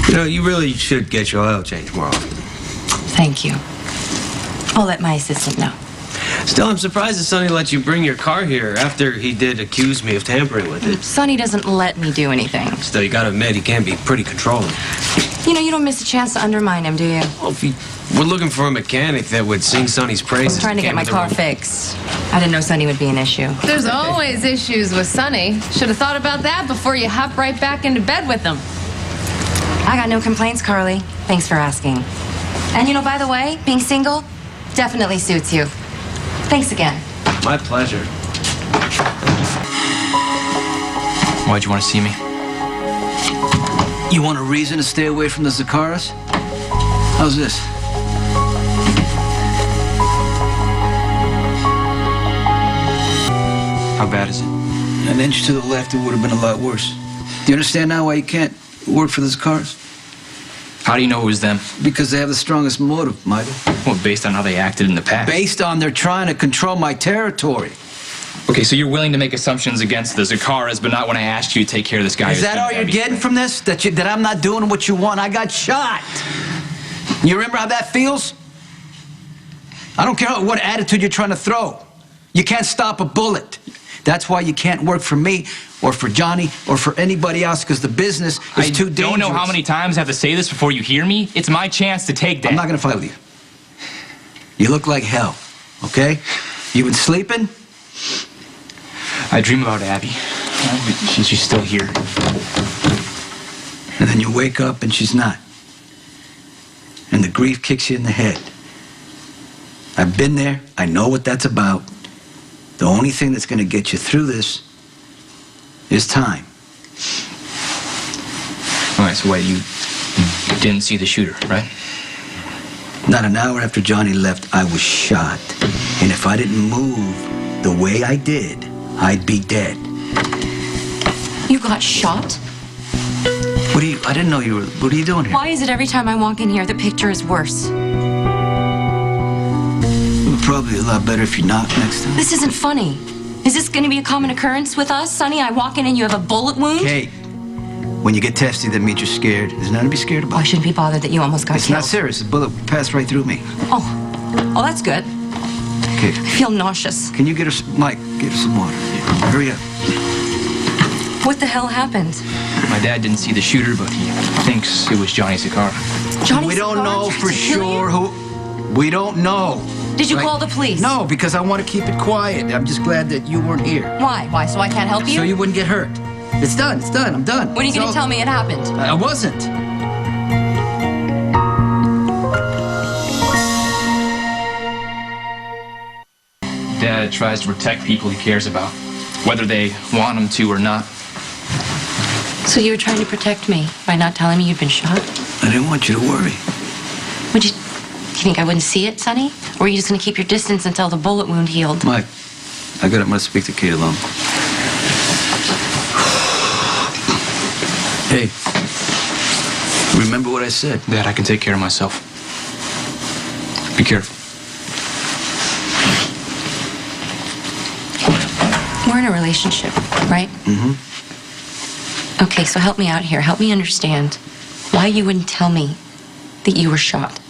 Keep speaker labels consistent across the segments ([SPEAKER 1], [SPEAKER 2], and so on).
[SPEAKER 1] You know, you really should get your oil changed more often.
[SPEAKER 2] Thank you. I'll let my assistant know.
[SPEAKER 1] Still, I'm surprised that Sonny let you bring your car here after he did accuse me of tampering with it.
[SPEAKER 2] Sonny doesn't let me do anything.
[SPEAKER 1] Still, you gotta admit, he can be pretty controlling.
[SPEAKER 2] You know, you don't miss a chance to undermine him, do you?
[SPEAKER 1] Well, if you were looking for a mechanic that would sing Sonny's praises...
[SPEAKER 2] I'm trying to get my car fixed. I didn't know Sonny would be an issue.
[SPEAKER 3] There's always issues with Sonny. Should have thought about that before you hop right back into bed with him.
[SPEAKER 2] I got no complaints, Carly. Thanks for asking. And you know, by the way, being single definitely suits you. Thanks again.
[SPEAKER 1] My pleasure.
[SPEAKER 4] Why'd you want to see me?
[SPEAKER 5] You want a reason to stay away from the Zakaras? How's this?
[SPEAKER 4] How bad is it?
[SPEAKER 5] An inch to the left, it would have been a lot worse. Do you understand now why you can't work for the Zakaras?
[SPEAKER 4] How do you know it was them?
[SPEAKER 5] Because they have the strongest motive, Michael.
[SPEAKER 4] Well, based on how they acted in the past.
[SPEAKER 5] Based on they're trying to control my territory.
[SPEAKER 4] Okay, so you're willing to make assumptions against the Zakaras, but not when I asked you to take care of this guy.
[SPEAKER 5] Is that all you're getting from this? That I'm not doing what you want? I got shot. You remember how that feels? I don't care what attitude you're trying to throw. You can't stop a bullet. That's why you can't work for me or for Johnny or for anybody else, because the business is too dangerous.
[SPEAKER 4] I don't know how many times I have to say this before you hear me. It's my chance to take that.
[SPEAKER 5] I'm not going to fight with you. You look like hell, okay? You been sleeping?
[SPEAKER 4] I dream about Abby. She's still here.
[SPEAKER 5] And then you wake up and she's not. And the grief kicks you in the head. I've been there. I know what that's about. The only thing that's going to get you through this is time.
[SPEAKER 4] All right, so wait, you didn't see the shooter, right?
[SPEAKER 5] Not an hour after Johnny left, I was shot. And if I didn't move the way I did, I'd be dead.
[SPEAKER 2] You got shot?
[SPEAKER 5] I didn't know you were, what are you doing here?
[SPEAKER 2] Why is it every time I walk in here, the picture is worse?
[SPEAKER 5] It would probably be a lot better if you knocked next time.
[SPEAKER 2] This isn't funny. Is this going to be a common occurrence with us? Sonny, I walk in and you have a bullet wound?
[SPEAKER 5] Kate, when you get testy, that means you're scared. There's nothing to be scared about.
[SPEAKER 2] I shouldn't be bothered that you almost got
[SPEAKER 5] It's
[SPEAKER 2] killed.
[SPEAKER 5] not serious. The bullet passed right through me.
[SPEAKER 2] Oh, that's good.
[SPEAKER 5] Okay.
[SPEAKER 2] I feel nauseous.
[SPEAKER 5] Can you get her, Mike, get her some water. Hurry up.
[SPEAKER 2] What the hell happened?
[SPEAKER 4] My dad didn't see the shooter, but he thinks it was Johnny Zakara.
[SPEAKER 2] Johnny
[SPEAKER 5] We don't
[SPEAKER 2] Zakara
[SPEAKER 5] know
[SPEAKER 2] tried
[SPEAKER 5] for
[SPEAKER 2] to kill
[SPEAKER 5] sure
[SPEAKER 2] you?
[SPEAKER 5] who. We don't know.
[SPEAKER 2] Did you
[SPEAKER 5] Right?
[SPEAKER 2] call the police?
[SPEAKER 5] No, because I want to keep it quiet. I'm just glad that you weren't here.
[SPEAKER 2] Why? Why? So I can't help you?
[SPEAKER 5] So you wouldn't get hurt. It's done. It's done. I'm done.
[SPEAKER 2] When are you going to tell me it happened?
[SPEAKER 5] I wasn't.
[SPEAKER 4] Dad tries to protect people he cares about, whether they want him to or not.
[SPEAKER 2] So you were trying to protect me by not telling me you'd been shot?
[SPEAKER 5] I didn't want you to worry.
[SPEAKER 2] Would you think I wouldn't see it, Sonny? Or are you just going to keep your distance until the bullet wound healed?
[SPEAKER 5] Mike, I'm going to speak to Kate alone. Hey, remember what I said?
[SPEAKER 4] Dad, I can take care of myself. Be careful.
[SPEAKER 2] We're in a relationship, right?
[SPEAKER 5] Mm-hmm.
[SPEAKER 2] Okay, so help me out here. Help me understand why you wouldn't tell me that you were shot.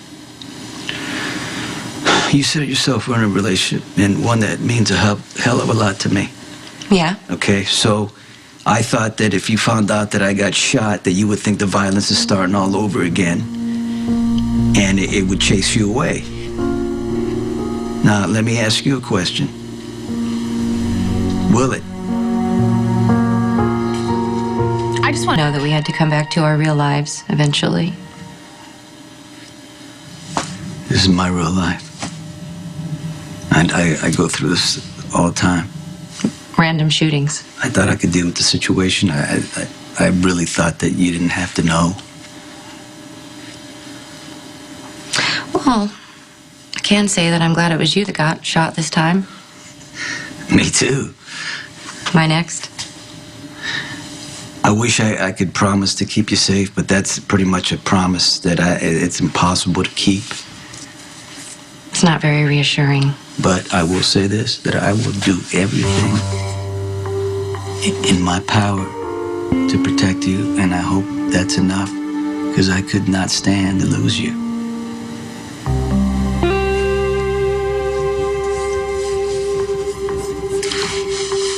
[SPEAKER 5] You said it yourself, we're in a relationship, and one that means a hell of a lot to me.
[SPEAKER 2] Yeah?
[SPEAKER 5] Okay, so I thought that if you found out that I got shot, that you would think the violence is starting all over again, and it would chase you away. Now, let me ask you a question. Will it?
[SPEAKER 2] I just want to know that we had to come back to our real lives eventually.
[SPEAKER 5] This is my real life. And I go through this all the time.
[SPEAKER 2] Random shootings.
[SPEAKER 5] I thought I could deal with the situation. I really thought that you didn't have to know.
[SPEAKER 2] Well, I can say that I'm glad it was you that got shot this time.
[SPEAKER 5] Me too.
[SPEAKER 2] My next.
[SPEAKER 5] I wish I could promise to keep you safe, but that's pretty much a promise that it's impossible to keep.
[SPEAKER 2] It's not very reassuring.
[SPEAKER 5] But I will say this, that I will do everything in my power to protect you, and I hope that's enough, because I could not stand to lose you.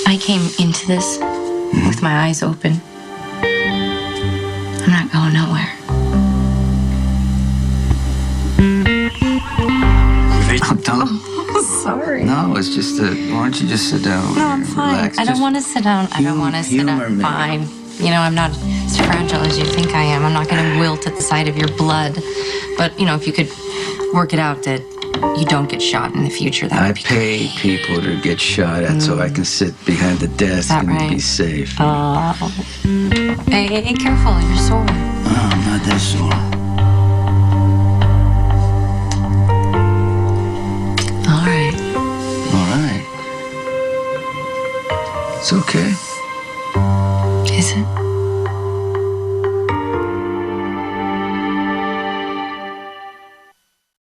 [SPEAKER 2] I came into this with my eyes open. I'm not going nowhere.
[SPEAKER 5] Don't.
[SPEAKER 2] Sorry.
[SPEAKER 5] No, it's just why don't you just sit down?
[SPEAKER 2] No, I'm fine.
[SPEAKER 5] Relax.
[SPEAKER 2] I don't
[SPEAKER 5] Just
[SPEAKER 2] want to sit down. I don't want to sit
[SPEAKER 5] humor
[SPEAKER 2] down.
[SPEAKER 5] me.
[SPEAKER 2] Fine. You know, I'm not as fragile as you think I am. I'm not going to wilt at the sight of your blood. But, you know, if you could work it out that you don't get shot in the future, that
[SPEAKER 5] I
[SPEAKER 2] would be
[SPEAKER 5] pay
[SPEAKER 2] great.
[SPEAKER 5] people to get shot at so I can sit behind the desk
[SPEAKER 2] that
[SPEAKER 5] and
[SPEAKER 2] right?
[SPEAKER 5] be safe.
[SPEAKER 2] Hey, careful. You're sore.
[SPEAKER 5] Oh, I'm not that sore.
[SPEAKER 2] All right.
[SPEAKER 5] All right. It's okay.
[SPEAKER 2] Is it?